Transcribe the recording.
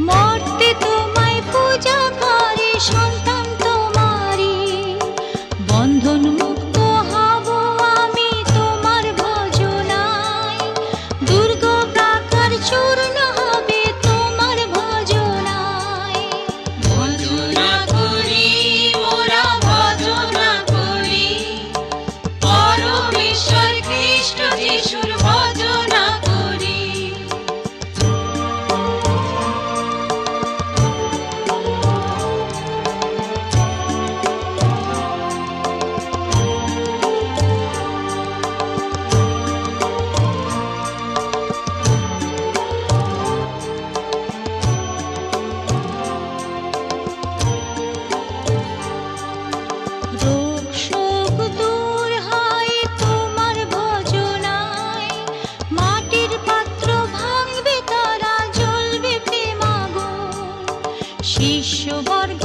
মূর্তি তোমায় পূজা করে সন্তান তোমারি, বন্ধন মুক্ত হব আমি তোমার ভজনায়, দুর্গ প্রাকার চূর্ণ হবে তোমার ভজনায়। ভজনা করি মোরা ভজনা করি, পরমেশ্বর কৃষ্ণ যিশুর ভজনা করি। রোগ শোক দূর হয় তোমার ভজনায়, মাটির পাত্র ভাঙবে তারা জ্বলবে প্রেমাগুন, শিষ্যবর্গ